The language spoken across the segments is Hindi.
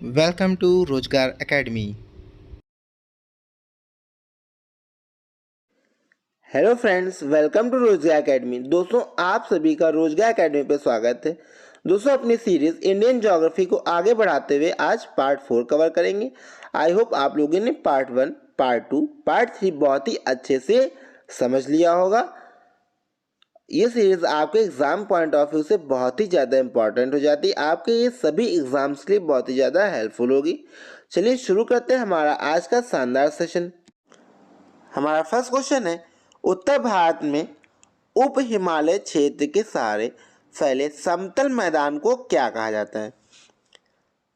Welcome to Rozgar Academy. Hello friends, welcome to Rozgar academy. दोस्तों, आप सभी का रोजगार एकेडमी पे स्वागत है। दोस्तों, अपनी सीरीज इंडियन ज्योग्राफी को आगे बढ़ाते हुए आज पार्ट 4 कवर करेंगे। आई होप आप लोगों ने पार्ट 1, पार्ट 2, पार्ट 3 बहुत ही अच्छे से समझ लिया होगा। ये सीरीज आपके एग्जाम पॉइंट ऑफ व्यू से बहुत ही ज़्यादा इंपॉर्टेंट हो जाती है। आपके ये सभी एग्जाम्स के लिए बहुत ही ज़्यादा हेल्पफुल होगी। चलिए शुरू करते हैं हमारा आज का शानदार सेशन। हमारा फर्स्ट क्वेश्चन है, उत्तर भारत में उप हिमालय क्षेत्र के सहारे फैले समतल मैदान को क्या कहा जाता है?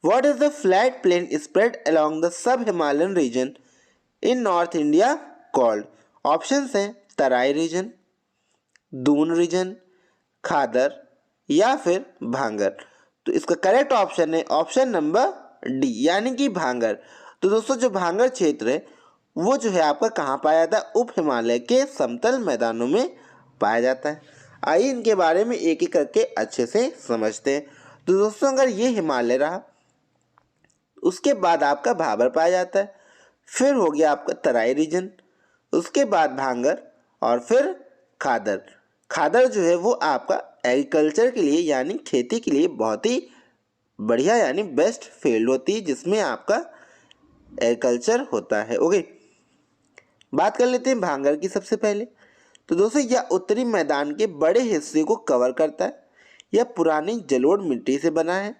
What is the flat plain spread along the sub-Himalayan region in North India called? Options हैं तराई रीजन, दून रीजन, खादर या फिर भांगर। तो इसका करेक्ट ऑप्शन है ऑप्शन नंबर डी, यानी कि भांगर। तो दोस्तों, जो भांगर क्षेत्र है वो जो है आपका कहाँ पाया जाता है? उप हिमालय के समतल मैदानों में पाया जाता है। आइए इनके बारे में एक एक करके अच्छे से समझते हैं। तो दोस्तों, अगर ये हिमालय रहा, उसके बाद आपका भाबर पाया जाता है, फिर हो गया आपका तराई रीजन, उसके बाद भांगर और फिर खादर। खादर जो है वो आपका एग्रीकल्चर के लिए यानी खेती के लिए बहुत ही बढ़िया यानी बेस्ट फील्ड होती है, जिसमें आपका एग्रीकल्चर होता है। ओके, बात कर लेते हैं भांगर की सबसे पहले। तो दोस्तों, यह उत्तरी मैदान के बड़े हिस्से को कवर करता है। यह पुरानी जलोढ़ मिट्टी से बना है।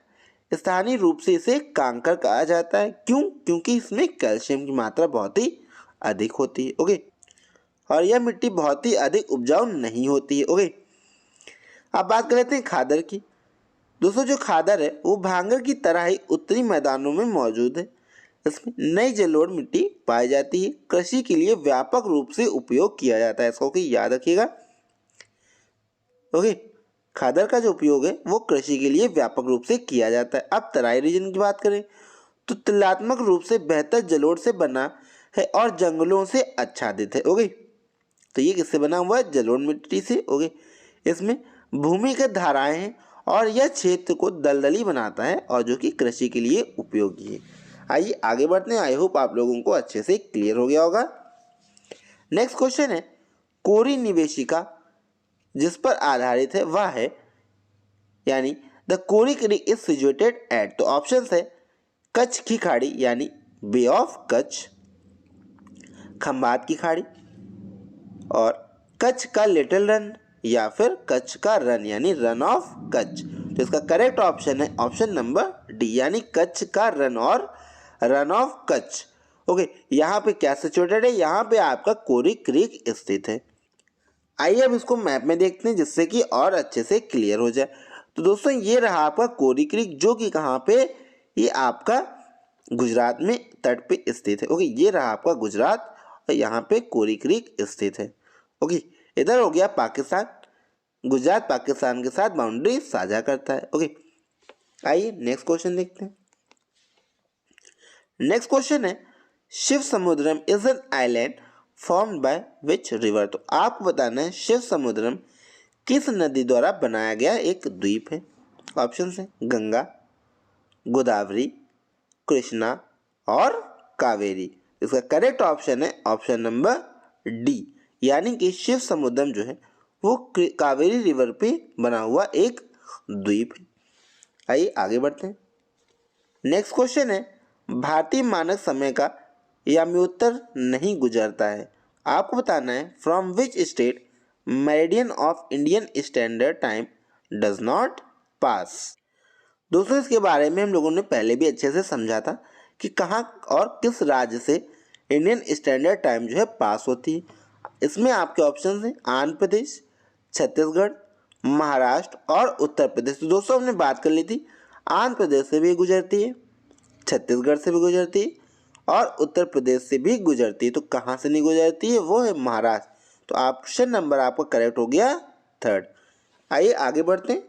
स्थानीय रूप से इसे कांकर कहा जाता है। क्यों? क्योंकि इसमें कैल्शियम की मात्रा बहुत ही अधिक होती है। ओके, और यह मिट्टी बहुत ही अधिक उपजाऊ नहीं होती है। ओके, अब बात कर लेते हैं खादर की। दोस्तों, जो खादर है वो भांगर की तरह ही उत्तरी मैदानों में मौजूद है। इसमें नई जलोढ़ मिट्टी पाई जाती है। कृषि के लिए व्यापक रूप से उपयोग किया जाता है, इसको कि याद रखिएगा। ओके, खादर का जो उपयोग है वो कृषि के लिए व्यापक रूप से किया जाता है। अब तराई रीजन की बात करें तो तुलनात्मक रूप से बेहतर जलोढ़ से बना है और जंगलों से आच्छादित है। ओके, तो ये किससे बना हुआ है? जलोढ़ मिट्टी से। ओके, इसमें भूमिगत धाराएं हैं और यह क्षेत्र को दलदली बनाता है और जो कि कृषि के लिए उपयोगी है। आइए आगे बढ़ते हैं। आई होप आप लोगों को अच्छे से क्लियर हो गया होगा। नेक्स्ट क्वेश्चन है, कोरी निवेशिका जिस पर आधारित है वह है, यानी the Kori creek is situated at. तो ऑप्शन है कच्छ की खाड़ी यानी बे ऑफ कच्छ, खंबात की खाड़ी, और कच्छ का लिटिल रन, या फिर कच्छ का रन यानी रन ऑफ कच्छ। तो इसका करेक्ट ऑप्शन है ऑप्शन नंबर डी, यानी कच्छ का रन और रन ऑफ कच्छ। ओके, यहाँ पे क्या सिचुएटेड है? यहाँ पे आपका कोरी क्रीक स्थित है। आइए अब इसको मैप में देखते हैं जिससे कि और अच्छे से क्लियर हो जाए। तो दोस्तों, ये रहा आपका कोरी क्रीक, जो कि कहाँ पे? ये आपका गुजरात में तट पे स्थित है। ओके, ये रहा आपका गुजरात और यहाँ पे कोरी क्रीक स्थित है। ओके, इधर हो गया पाकिस्तान। गुजरात पाकिस्तान के साथ बाउंड्री साझा करता है। ओके, आइए नेक्स्ट क्वेश्चन देखते हैं। नेक्स्ट क्वेश्चन है, Shiva Samudram is an island formed by which river. तो आपको बताना है शिव समुद्रम किस नदी द्वारा बनाया गया एक द्वीप है। ऑप्शन है गंगा, गोदावरी, कृष्णा और कावेरी। इसका करेक्ट ऑप्शन है ऑप्शन नंबर डी, यानी कि शिव समुद्रम जो है वो कावेरी रिवर पे बना हुआ एक द्वीप है। आइए आगे बढ़ते हैं। नेक्स्ट क्वेश्चन है, भारतीय मानक समय का याम्योत्तर नहीं गुजरता है। आपको बताना है from which state meridian of Indian standard time does not pass. दोस्तों, इसके बारे में हम लोगों ने पहले भी अच्छे से समझा था कि कहाँ और किस राज्य से इंडियन स्टैंडर्ड टाइम जो है पास होती है। इसमें आपके ऑप्शन हैं आंध्र प्रदेश, छत्तीसगढ़, महाराष्ट्र और उत्तर प्रदेश। तो दोस्तों, हमने बात कर ली थी आंध्र प्रदेश से भी गुजरती है, छत्तीसगढ़ से भी गुजरती है और उत्तर प्रदेश से भी गुजरती है। तो कहाँ से नहीं गुजरती है? वो है महाराष्ट्र। तो ऑप्शन नंबर आपका करेक्ट हो गया थर्ड। आइए आगे बढ़ते हैं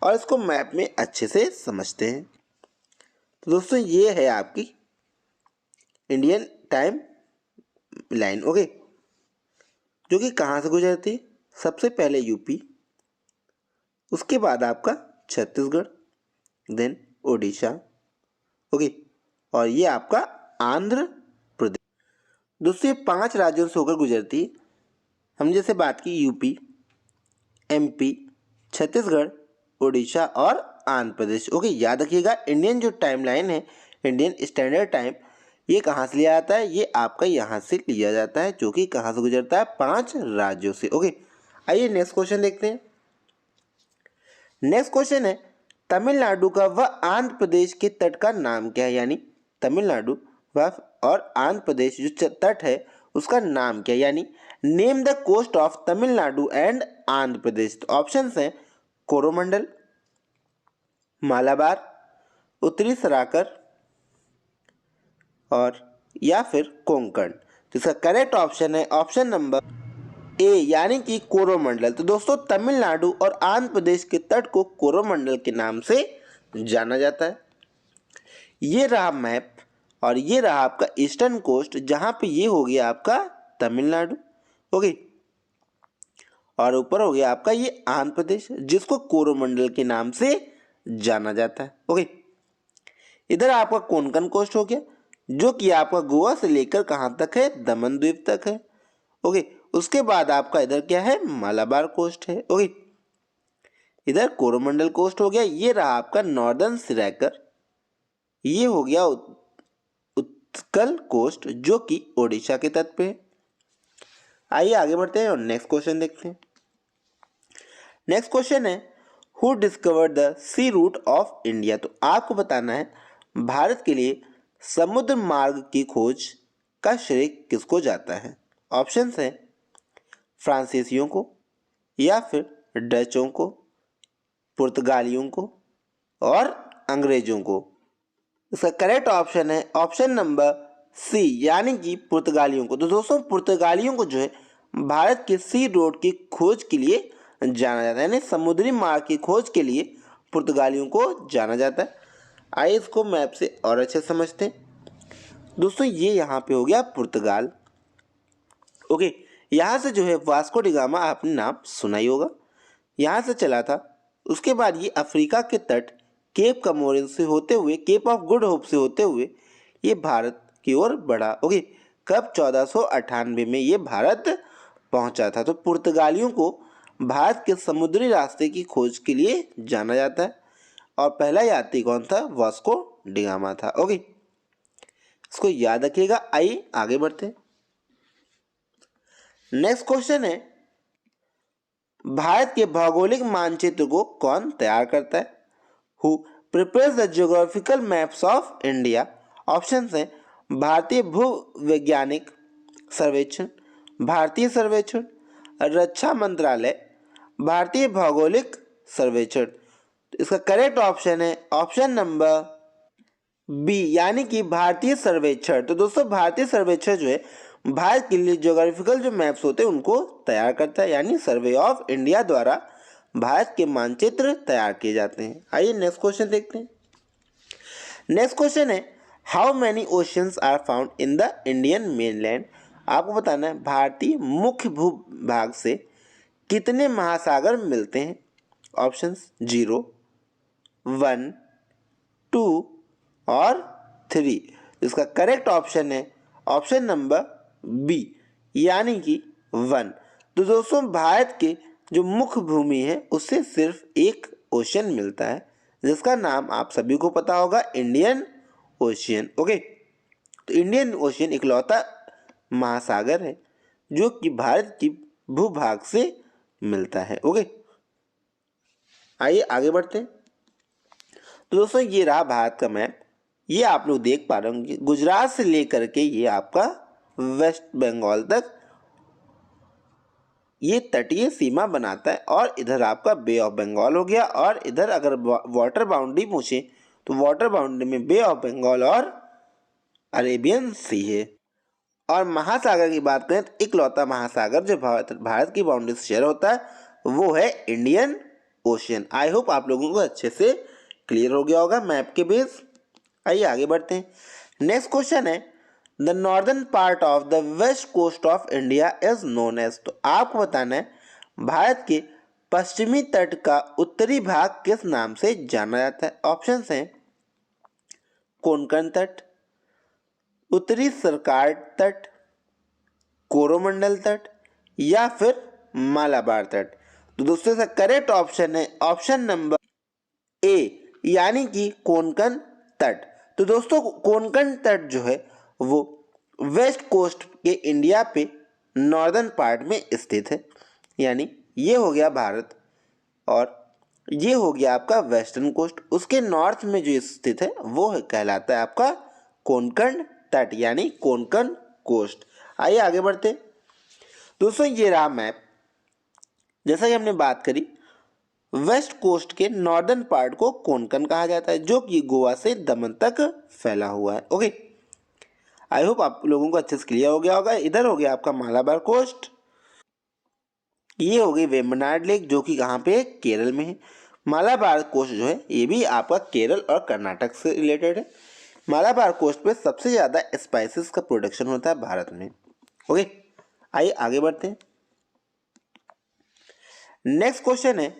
और इसको मैप में अच्छे से समझते हैं। तो दोस्तों, ये है आपकी इंडियन टाइम लाइन। ओके, जो कि कहाँ से गुजरती है? सबसे पहले यूपी, उसके बाद आपका छत्तीसगढ़, देन उड़ीसा, ओके, और ये आपका आंध्र प्रदेश। दोस्तों ये 5 राज्यों से होकर गुजरती है। हम जैसे बात की यूपी, एमपी, छत्तीसगढ़, उड़ीसा और आंध्र प्रदेश। ओके, याद रखिएगा इंडियन जो टाइमलाइन है, इंडियन स्टैंडर्ड टाइम, ये कहाँ से लिया जाता है? ये आपका यहाँ से लिया जाता है, जो कि कहाँ से गुजरता है? 5 राज्यों से। ओके, आइए नेक्स्ट क्वेश्चन देखते हैं। नेक्स्ट क्वेश्चन है तमिलनाडु का व आंध्र प्रदेश के तट का नाम क्या है? यानी तमिलनाडु व और आंध्र प्रदेश जो तट है उसका नाम क्या है? यानी name the coast of Tamil Nadu and Andhra Pradesh. तो ऑप्शंस हैं कोरोमंडल, मालाबार, उत्तरी सराकर और या फिर कोंकण। तो इसका करेक्ट ऑप्शन है ऑप्शन नंबर ए, यानी कि कोरोमंडल। तो दोस्तों तमिलनाडु और आंध्र प्रदेश के तट को कोरोमंडल के नाम से जाना जाता है। ये रहा मैप और ये रहा आपका ईस्टर्न कोस्ट, जहां पे ये हो गया आपका तमिलनाडु, ओके, और ऊपर हो गया आपका ये आंध्र प्रदेश, जिसको कोरोमंडल के नाम से जाना जाता है। ओके, इधर आपका कोंकण कोस्ट हो गया, जो कि आपका गोवा से लेकर कहां तक है? दमन द्वीप तक है। ओके, उसके बाद आपका इधर क्या है? मालाबार कोस्ट है। ओके, इधर कोरोमंडल कोस्ट हो गया। ये रहा आपका नॉर्दर्न सिरैकर, ये हो गया उत्कल कोस्ट, जो कि ओडिशा के तट पे है। आइए आगे बढ़ते हैं और नेक्स्ट क्वेश्चन देखते हैं। नेक्स्ट क्वेश्चन है who discovered the sea route of India. तो आपको बताना है भारत के लिए समुद्र मार्ग की खोज का श्रेय किसको जाता है? ऑप्शंस हैं फ्रांसीसियों को, या फिर डचों को, पुर्तगालियों को और अंग्रेजों को। इसका करेक्ट ऑप्शन है ऑप्शन नंबर सी, यानी कि पुर्तगालियों को। तो दोस्तों पुर्तगालियों को जो है भारत के सी रोड की खोज के लिए जाना जाता है, यानी समुद्री मार्ग की खोज के लिए पुर्तगालियों को जाना जाता है। आइए इसको मैप से और अच्छे समझते हैं। दोस्तों ये यहाँ पे हो गया पुर्तगाल। ओके, यहाँ से जो है वास्को डी गामा आपने नाम सुना ही होगा, यहाँ से चला था। उसके बाद ये अफ्रीका के तट केप कमोरिन से होते हुए, केप ऑफ गुड होप से होते हुए ये भारत की ओर बढ़ा। ओके, कब? 1498 में ये भारत पहुंचा था। तो पुर्तगालियों को भारत के समुद्री रास्ते की खोज के लिए जाना जाता है और पहला यात्री कौन था? वास्को डी गामा था। ओके, इसको याद रखिएगा। आइए आगे बढ़ते हैं। नेक्स्ट क्वेश्चन है भारत के भौगोलिक मानचित्र को कौन तैयार करता है? Who prepares the geographical maps of India. Options हैं भारतीय भूवैज्ञानिक सर्वेक्षण, भारतीय सर्वेक्षण, रक्षा मंत्रालय, भारतीय भौगोलिक सर्वेक्षण। इसका करेक्ट ऑप्शन है ऑप्शन नंबर बी, यानी कि भारतीय सर्वेक्षण। तो दोस्तों भारतीय सर्वेक्षण जो है भारत के लिए ज्योग्राफिकल जो मैप्स होते हैं उनको तैयार करता है, यानी सर्वे ऑफ इंडिया द्वारा भारत के मानचित्र तैयार किए जाते हैं। आइए नेक्स्ट क्वेश्चन देखते हैं। नेक्स्ट क्वेश्चन है how many oceans are found in the Indian mainland. आपको बताना है भारतीय मुख्य भूभाग से कितने महासागर मिलते हैं? ऑप्शंस 0, 1, 2 और 3। इसका करेक्ट ऑप्शन है ऑप्शन नंबर बी, यानी कि 1। तो दोस्तों भारत के जो मुख्य भूमि है उससे सिर्फ एक ओशन मिलता है, जिसका नाम आप सभी को पता होगा, इंडियन ओशियन। ओके, तो इंडियन ओशियन इकलौता महासागर है जो कि भारत की भूभाग से मिलता है। ओके, आइए आगे बढ़ते हैं। तो दोस्तों ये रहा भारत का मैप। ये आप लोग देख पा रहे होंगे गुजरात से लेकर के ये आपका वेस्ट बंगाल तक ये तटीय सीमा बनाता है, और इधर आपका बे ऑफ बंगाल हो गया, और इधर अगर वाटर बाउंड्री पूछे तो वाटर बाउंड्री में बे ऑफ बंगाल और अरेबियन सी है। और महासागर की बात करें तो इकलौता महासागर जो भारत की बाउंड्री से शेयर होता है वो है इंडियन ओशियन। आई होप आप लोगों को अच्छे से क्लियर हो गया होगा मैप के बेस। आइए आगे बढ़ते हैं। नेक्स्ट क्वेश्चन है the northern part of the west coast of India is known as. तो आपको बताना है भारत के पश्चिमी तट का उत्तरी भाग किस नाम से जाना जाता है? ऑप्शंस हैं कोंकण तट, उत्तरी सरकार तट, कोरोमंडल तट या फिर मालाबार तट। तो दोस्तों इसका करेक्ट ऑप्शन है ऑप्शन नंबर ए, यानी कि कोंकण तट। तो दोस्तों कोंकण तट जो है वो वेस्ट कोस्ट के इंडिया पे नॉर्दर्न पार्ट में स्थित है, यानी ये हो गया भारत और ये हो गया आपका वेस्टर्न कोस्ट। उसके नॉर्थ में जो स्थित है वो कहलाता है आपका कोंकण तट, यानी कोंकण कोस्ट। आइए आगे बढ़ते हैं। दोस्तों ये रहा मैप। जैसा कि हमने बात करी, वेस्ट कोस्ट के नॉर्दर्न पार्ट को कोंकण कहा जाता है, जो कि गोवा से दमन तक फैला हुआ है। ओके, आई होप आप लोगों को अच्छे से क्लियर हो गया होगा। इधर हो गया आपका मालाबार कोस्ट, ये हो गई वेम्बनाड लेक जो कि कहाँ पे है, केरल में है। मालाबार कोस्ट जो है ये भी आपका केरल और कर्नाटक से रिलेटेड है। मालाबार कोस्ट पे सबसे ज़्यादा स्पाइसेस का प्रोडक्शन होता है भारत में। ओके, आइए आगे बढ़ते हैं। नेक्स्ट क्वेश्चन है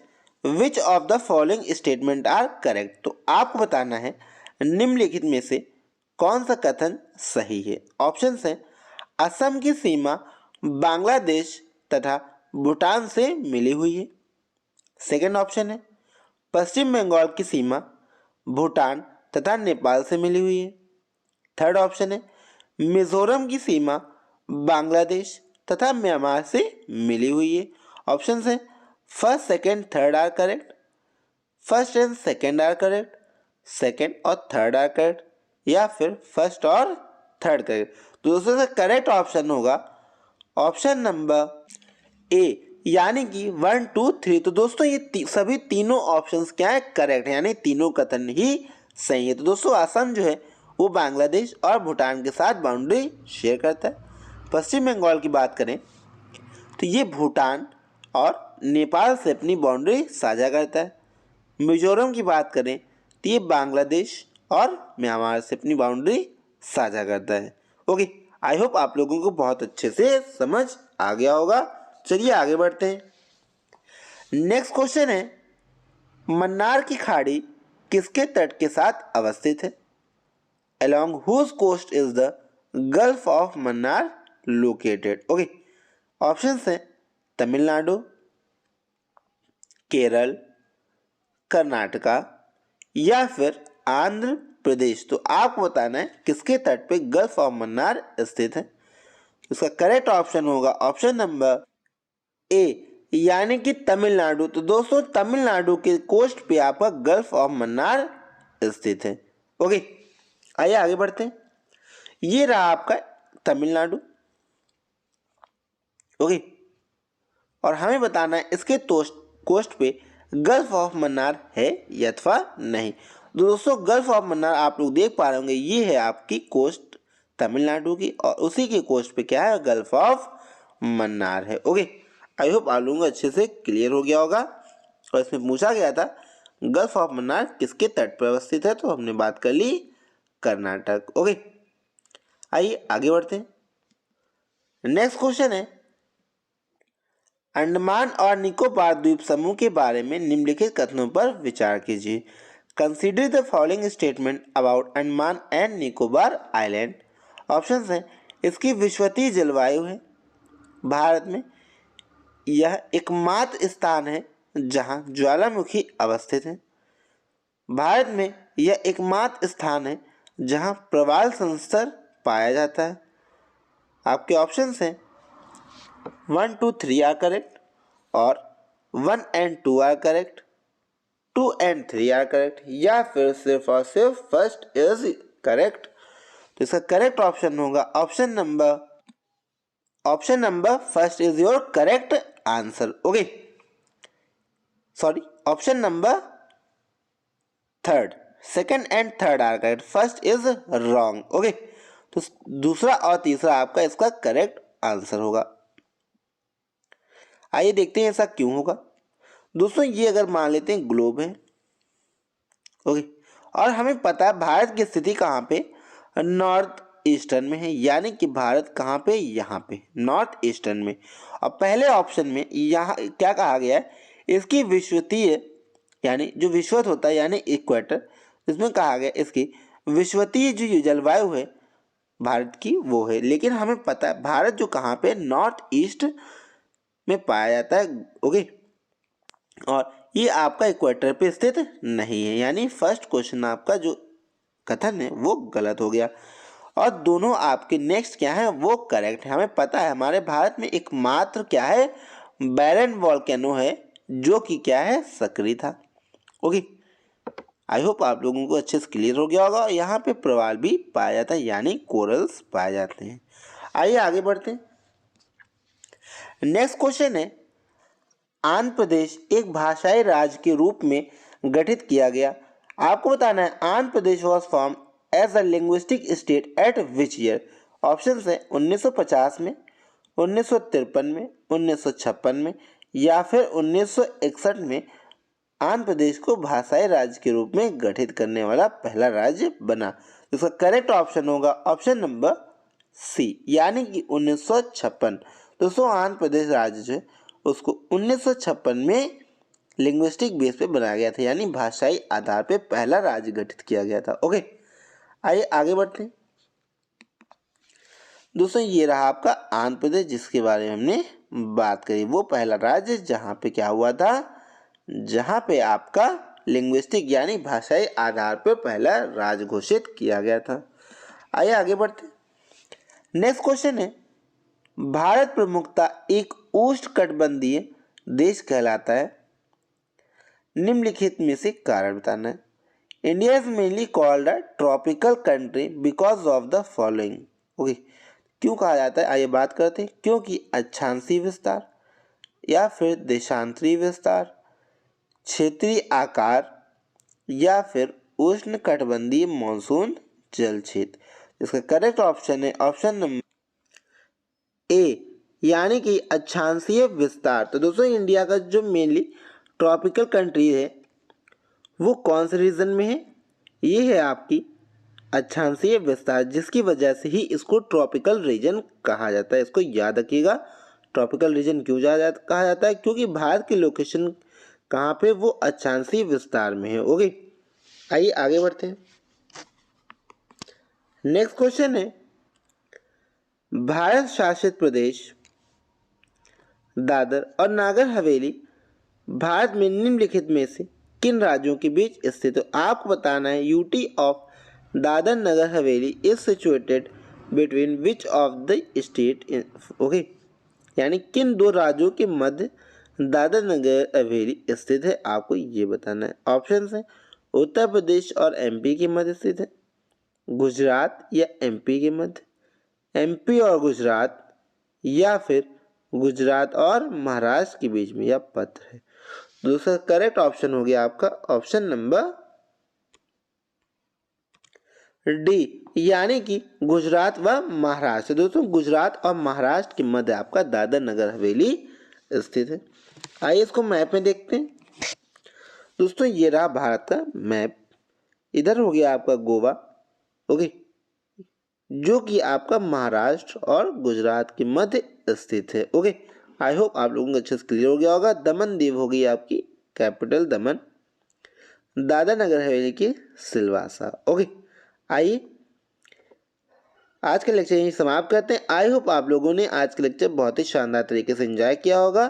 which of the following statement are correct. तो आपको बताना है निम्नलिखित में से कौन सा कथन सही है। ऑप्शंस हैं असम की सीमा बांग्लादेश तथा भूटान से मिली हुई है। सेकंड ऑप्शन है पश्चिम बंगाल की सीमा भूटान तथा नेपाल से मिली हुई है। थर्ड ऑप्शन है मिजोरम की सीमा बांग्लादेश तथा म्यांमार से मिली हुई है। ऑप्शन है first second third are correct, first and second are correct, second और थर्ड आर करेक्ट, या फिर फर्स्ट और थर्ड करेक्ट। तो दोस्तों से करेक्ट ऑप्शन होगा ऑप्शन नंबर ए, यानी कि 1 2 3। तो दोस्तों ये सभी तीनों ऑप्शंस क्या है, करेक्ट है, यानी तीनों कथन ही सही है। तो दोस्तों असम जो है वो बांग्लादेश और भूटान के साथ बाउंड्री शेयर करता है। पश्चिम बंगाल की बात करें तो ये भूटान और नेपाल से अपनी बाउंड्री साझा करता है। मिजोरम की बात करें तो ये बांग्लादेश और म्यांमार से अपनी बाउंड्री साझा करता है। ओके, आई होप आप लोगों को बहुत अच्छे से समझ आ गया होगा। चलिए आगे बढ़ते हैं। नेक्स्ट क्वेश्चन है मन्नार की खाड़ी किसके तट के साथ अवस्थित है। Along whose coast is the Gulf of Mannar located? Okay, options हैं तमिलनाडु, केरल, कर्नाटका या फिर आंध्र प्रदेश। तो आपको बताना है किसके तट पे गल्फ ऑफ मन्नार स्थित है। इसका करेक्ट ऑप्शन होगा ऑप्शन नंबर ए, यानी कि तमिलनाडु। तो दोस्तों तमिलनाडु के कोस्ट पे आपका गल्फ ऑफ मन्नार स्थित है। ओके, आइए आगे बढ़ते हैं। ये रहा आपका तमिलनाडु। ओके, और हमें बताना है इसके कोस्ट पे गल्फ ऑफ मन्नार है अथवा नहीं। दोस्तों गल्फ ऑफ मन्नार आप लोग देख पा रहे होंगे, ये है आपकी कोस्ट तमिलनाडु की और उसी के कोस्ट पे क्या है, गल्फ ऑफ मन्नार है। ओके, आई होप आप लोगों को अच्छे से क्लियर हो गया होगा। और इसमें पूछा गया था गल्फ ऑफ मन्नार किसके तट पर अवस्थित है, तो हमने बात कर ली कर्नाटक। ओके, आइए आगे बढ़ते हैं। नेक्स्ट क्वेश्चन है अंडमान और निकोबार द्वीप समूह के बारे में निम्नलिखित कथनों पर विचार कीजिए। Consider the following statement about Andaman and Nicobar island. Option हैं इसकी विषुवतीय जलवायु है, भारत में यह एकमात्र स्थान है जहां ज्वालामुखी अवस्थित है, भारत में यह एकमात्र स्थान है जहां प्रवाल संस्तर पाया जाता है। आपके ऑप्शंस हैं 1 2 3 आर करेक्ट और 1 and 2 are correct, 2 and 3 are correct, या फिर सिर्फ और सिर्फ फर्स्ट इज करेक्ट। तो इसका करेक्ट ऑप्शन होगा option number first is your correct answer. Okay, sorry, option number third, second and third are correct, first is wrong. Okay, तो दूसरा और तीसरा आपका इसका करेक्ट आंसर होगा। आइए देखते हैं ऐसा क्यों होगा। दोस्तों ये अगर मान लेते हैं ग्लोब है, ओके, और हमें पता है भारत की स्थिति कहाँ पे, नॉर्थ ईस्टर्न में है, यानी कि भारत कहाँ पे, यहाँ पे नॉर्थ ईस्टर्न में। और पहले ऑप्शन में यहाँ क्या कहा गया है, इसकी विषुवतीय यानी जो विषुवत होता है यानी इक्वेटर, इसमें कहा गया इसकी विश्वतीय जो जलवायु है भारत की वो है, लेकिन हमें पता है भारत जो कहाँ पे नॉर्थ ईस्ट में पाया जाता है। ओके, और ये आपका इक्वेटर पे स्थित नहीं है, यानी फर्स्ट क्वेश्चन आपका जो कथन है वो गलत हो गया। और दोनों आपके नेक्स्ट क्या है वो करेक्ट है। हमें पता है हमारे भारत में एकमात्र क्या है बैरन वॉल्केनो है जो कि क्या है सक्रिय था। ओके, आई होप आप लोगों को अच्छे से क्लियर हो गया होगा। यहाँ पे प्रवाल भी पाया जाता है, यानी कोरल्स पाए जाते हैं। आइए आगे बढ़ते हैं। नेक्स्ट क्वेश्चन है, आंध्र प्रदेश एक भाषाई राज्य के रूप में गठित किया गया। आपको बताना है Andhra Pradesh was form as a linguistic state at which year. Option है 1950 में, 1953 में, 1956 में या फिर 1961 में आंध्र प्रदेश को भाषाई राज्य के रूप में गठित करने वाला पहला राज्य बना। इसका करेक्ट ऑप्शन होगा ऑप्शन नंबर सी, यानी कि 1956। दोस्तों आंध्र प्रदेश राज्य जो है उसको 1956 में लिंग्विस्टिक बेस पे बनाया गया था, यानी भाषाई आधार पे पहला राज्य गठित किया गया था। ओके, आइए आगे बढ़ते हैं। दोस्तों ये रहा आपका आंध्र प्रदेश जिसके बारे में हमने बात करी, वो पहला राज्य जहाँ पे क्या हुआ था, जहाँ पे आपका लिंग्विस्टिक यानी भाषाई आधार पे पहला राज्य घोषित किया गया था। आइए आगे बढ़ते हैं। नेक्स्ट क्वेश्चन है, भारत प्रमुखता एक उष्णकटिबंधीय देश कहलाता है, निम्नलिखित में से कारण बताना है। India is mainly called a tropical country because of the following. Okay, क्यों कहा जाता है आइए बात करते हैं। क्योंकि अक्षांशीय विस्तार या फिर देशांतरीय विस्तार, क्षेत्रीय आकार या फिर उष्णकटिबंधीय मानसून जल क्षेत्र। इसका करेक्ट ऑप्शन है ऑप्शन नंबर ए, यानी कि अक्षांशीय विस्तार। तो दोस्तों इंडिया का जो मेनली ट्रॉपिकल कंट्री है वो कौन से रीजन में है, ये है आपकी अक्षांशीय विस्तार, जिसकी वजह से ही इसको ट्रॉपिकल रीजन कहा जाता है। इसको याद रखिएगा, ट्रॉपिकल रीजन क्यों कहा जाता है, क्योंकि भारत की लोकेशन कहाँ पे वो अक्षांशीय विस्तार में है। ओके, आइए आगे बढ़ते हैं। नेक्स्ट क्वेश्चन है, भारत शासित प्रदेश दादर और नागर हवेली भारत में निम्नलिखित में से किन राज्यों के बीच स्थित है। आपको बताना है UT of Dadar Nagar Haveli is situated between which of the state. Okay, यानी किन दो राज्यों के मध्य दादर नगर हवेली स्थित है, आपको ये बताना है। ऑप्शन है उत्तर प्रदेश और एमपी के मध्य स्थित है, गुजरात या एमपी के मध्य, एमपी और गुजरात, या फिर गुजरात और महाराष्ट्र के बीच में यह पत्र है। दूसरा करेक्ट ऑप्शन हो गया आपका ऑप्शन नंबर डी, यानी कि गुजरात व महाराष्ट्र। दोस्तों गुजरात और महाराष्ट्र के मध्य आपका दादर नगर हवेली स्थित है। आइए इसको मैप में देखते हैं। दोस्तों ये रहा भारत का मैप, इधर हो गया आपका गोवा, ओके, जो कि आपका महाराष्ट्र और गुजरात के मध्य स्थित है। ओके, आई होप आप लोगों को अच्छे से क्लियर हो गया होगा। दमन दीव हो गई आपकी कैपिटल दमन, दादर नगर हवेली की सिलवासा। ओके, आइए आज का लेक्चर यहीं समाप्त करते हैं। आई होप आप लोगों ने आज का लेक्चर बहुत ही शानदार तरीके से एंजॉय किया होगा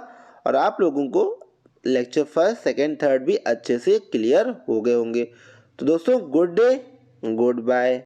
और आप लोगों को लेक्चर फर्स्ट सेकंड थर्ड भी अच्छे से क्लियर हो गए होंगे। तो दोस्तों गुड डे, गुड बाय।